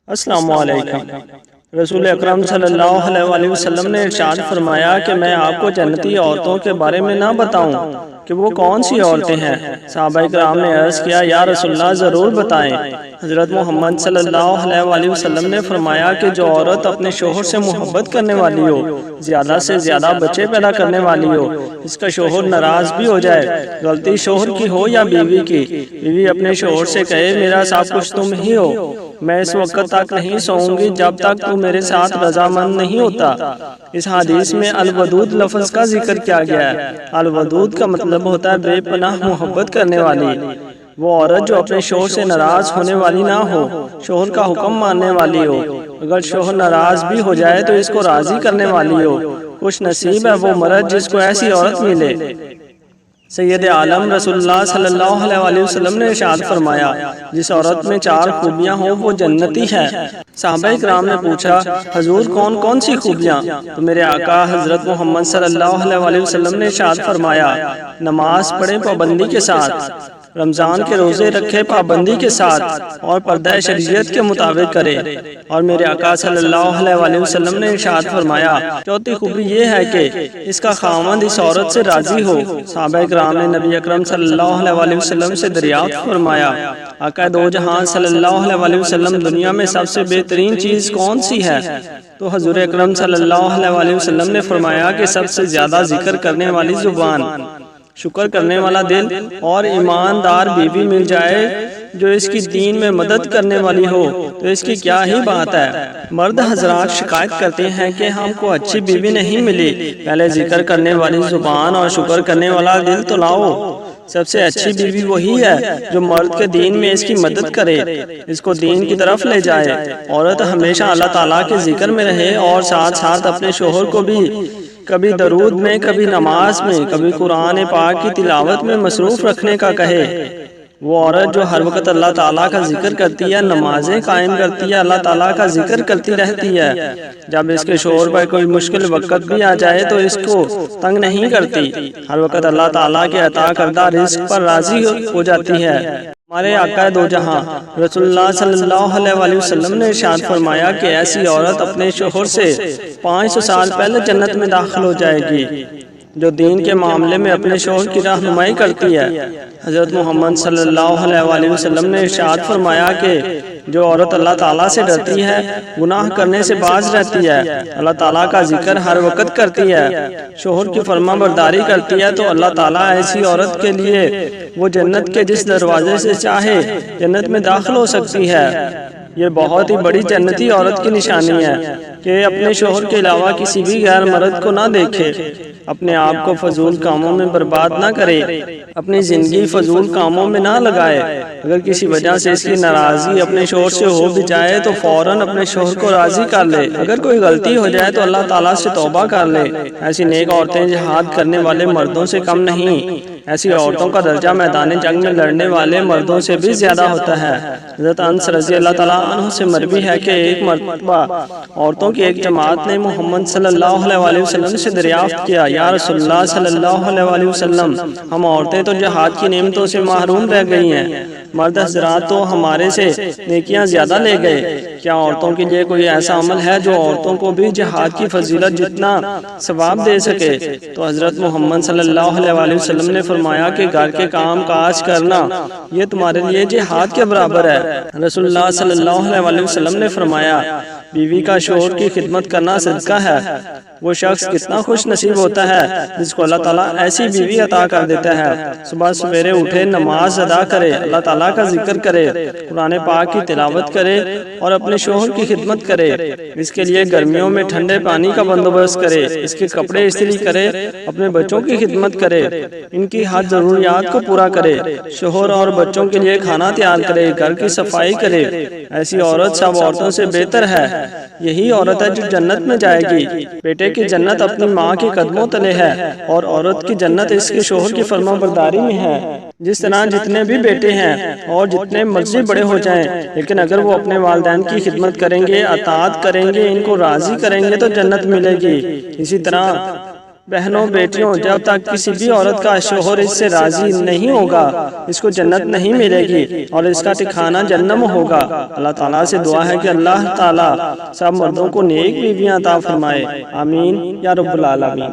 السلام علیکم۔ رسول اکرم صلی اللہ علیہ وسلم نے ارشاد فرمایا کہ میں آپ کو جنتی عورتوں کے بارے میں نہ بتاؤں کہ وہ کون سی عورتیں ہیں۔ صحابہ کرام نے عرض کیا یا رسول اللہ ضرور بتائیں۔ حضرت محمد صلی اللہ علیہ وسلم نے فرمایا کہ جو عورت اپنے شوہر سے محبت کرنے والی ہو، زیادہ سے زیادہ بچے پیدا کرنے والی ہو، اس کا شوہر ناراض بھی ہو جائے، غلطی شوہر کی ہو یا بیوی کی، بیوی اپنے شوہر سے کہے میرا سب کچھ تم ہی ہو، میں اس وقت تک نہیں سوؤں گی جب تک تو میرے ساتھ رضامند نہیں ہوتا۔ اس حدیث میں الودود لفظ کا ذکر کیا گیا ہے۔ الودود کا مطلب ہوتا ہے بے پناہ محبت کرنے والی، وہ عورت جو اپنے شوہر سے ناراض ہونے والی نہ ہو، شوہر کا حکم ماننے والی ہو، اگر شوہر ناراض بھی ہو جائے تو اس کو راضی کرنے والی ہو۔ خوش نصیب ہے وہ مرد جس کو ایسی عورت ملے۔ سید عالم رسول اللہ صلی اللہ علیہ وسلم نے ارشاد فرمایا جس عورت میں 4 خوبیاں ہوں وہ جنتی ہے۔ صحابہ کرام نے پوچھا حضور کون کون سی خوبیاں؟ تو میرے آقا حضرت محمد صلی اللہ علیہ وسلم نے ارشاد فرمایا نماز پڑھیں پابندی کے ساتھ، رمضان کے روزے رکھے پابندی کے ساتھ اور پردہ شریعت کے مطابق کرے، اور میرے آقا صلی اللہ علیہ وسلم نے ارشاد فرمایا چوتھی خوبی یہ ہے کہ اس کا خاوند اس عورت سے راضی ہو۔ صحابہ کرام نے نبی اکرم صلی اللہ علیہ وسلم سے دریافت فرمایا آقا دو جہاں صلی اللہ علیہ وسلم دنیا میں سب سے بہترین چیز کون سی ہے؟ تو حضور اکرم صلی اللہ علیہ وسلم نے فرمایا کہ سب سے زیادہ ذکر کرنے والی زبان، شکر کرنے والا دل اور ایماندار بیوی مل جائے جو اس کی دین میں مدد کرنے والی ہو تو اس کی کیا ہی بات ہے۔ مرد حضرات شکایت کرتے ہیں کہ ہم کو اچھی بیوی نہیں ملی، پہلے ذکر کرنے والی زبان اور شکر کرنے والا دل تو لاؤ۔ سب سے اچھی بیوی وہی ہے جو مرد کے دین میں اس کی مدد کرے، اس کو دین کی طرف لے جائے۔ عورت ہمیشہ اللہ تعالیٰ کے ذکر میں رہے اور ساتھ ساتھ اپنے شوہر کو بھی کبھی درود میں، کبھی نماز میں، کبھی قرآن پاک کی تلاوت میں مصروف رکھنے کا کہے۔ وہ عورت جو ہر وقت اللہ تعالیٰ کا ذکر کرتی ہے، نمازیں قائم کرتی ہے، اللہ تعالیٰ کا ذکر کرتی رہتی ہے، جب اس کے شوہر پر کوئی مشکل وقت بھی آ جائے تو اس کو تنگ نہیں کرتی، ہر وقت اللہ تعالیٰ کے عطا کردہ رزق پر راضی ہو جاتی ہے۔ ہمارے آقا دو جہاں رسول اللہ صلی اللہ علیہ وسلم نے ارشاد فرمایا کہ ایسی عورت اپنے شوہر سے 500 سال پہلے جنت میں داخل ہو جائے گی جو دین کے معاملے میں اپنے شوہر کی رہنمائی کرتی ہے۔ حضرت محمد صلی اللہ علیہ وسلم نے ارشاد فرمایا کہ جو عورت اللہ تعالیٰ سے ڈرتی ہے، گناہ کرنے سے باز رہتی ہے، اللہ تعالیٰ کا ذکر ہر وقت کرتی ہے، شوہر کی فرما برداری کرتی ہے تو اللہ تعالیٰ ایسی عورت کے لیے وہ جنت کے جس دروازے سے چاہے جنت میں داخل ہو سکتی ہے۔ یہ بہت ہی بڑی جنتی عورت کی نشانی ہے کہ اپنے شوہر کے علاوہ کسی بھی غیر مرد کو نہ دیکھے، اپنے آپ کو فضول کاموں میں برباد نہ کرے، اپنی زندگی فضول کاموں میں نہ لگائے۔ اگر کسی وجہ سے اس کی ناراضی اپنے شوہر سے ہو بھی جائے تو فوراً اپنے شوہر کو راضی کر لے، اگر کوئی غلطی ہو جائے تو اللہ تعالیٰ سے توبہ کر لے۔ ایسی نیک عورتیں جہاد کرنے والے مردوں سے کم نہیں، ایسی عورتوں کا درجہ میدان جنگ میں لڑنے والے مردوں سے بھی زیادہ ہوتا ہے۔ حضرت انس رضی اللہ تعالیٰ عنہ سے مروی ہے کہ ایک مرتبہ عورتوں کی ایک جماعت نے محمد صلی اللہ علیہ وسلم سے دریافت کیا یا رسول اللہ صلی اللہ علیہ وسلم ہم عورتیں تو جہاد کی نعمتوں سے محروم رہ گئی ہیں، مرد حضرات تو ہمارے سے نیکیاں زیادہ لے گئے، کیا عورتوں کے لیے کوئی ایسا عمل ہے جو عورتوں کو بھی جہاد کی فضیلت جتنا ثواب دے سکے؟ تو حضرت محمد صلی اللہ علیہ وسلم نے فرمایا کہ گھر کے کام کاج کرنا یہ تمہارے لیے جہاد کے برابر ہے۔ رسول اللہ صلی اللہ علیہ وسلم نے فرمایا بیوی کا شوہر کی خدمت کرنا صدقہ ہے، وہ شخص کتنا خوش نصیب ہوتا ہے جس کو اللہ تعالیٰ ایسی بیوی عطا کر دیتا ہے۔ صبح سویرے اٹھے، نماز ادا کرے، اللہ تعالیٰ کا ذکر کرے، قرآن پاک کی تلاوت کرے اور اپنے شوہر کی خدمت کرے، اس کے لیے گرمیوں میں ٹھنڈے پانی کا بندوبست کرے، اس کے کپڑے استری کرے، اپنے بچوں کی خدمت کرے، ان کی ہر ضروریات کو پورا کرے، شوہر اور بچوں کے لیے کھانا تیار کرے، گھر کی صفائی کرے، ایسی عورت سب عورتوں سے بہتر ہے۔ یہی عورت ہے جو جنت میں جائے گی۔ بیٹے کی جنت اپنی ماں کے قدموں تلے ہے اور عورت کی جنت اس کے شوہر کی فرما برداری میں ہے۔ جس طرح جتنے بھی بیٹے ہیں اور جتنے مرضی بڑے ہو جائیں لیکن اگر وہ اپنے والدین کی خدمت کریں گے، اطاعت کریں گے، ان کو راضی کریں گے تو جنت ملے گی۔ اسی طرح بہنوں بیٹیوں، جب تک کسی بھی عورت کا شوہر اس سے راضی نہیں ہوگا اس کو جنت نہیں ملے گی اور اس کا ٹھکانہ جہنم ہوگا۔ اللہ تعالیٰ سے دعا ہے کہ اللہ تعالیٰ سب مردوں کو نیک بیویاں عطا فرمائے، آمین یا رب العالمین۔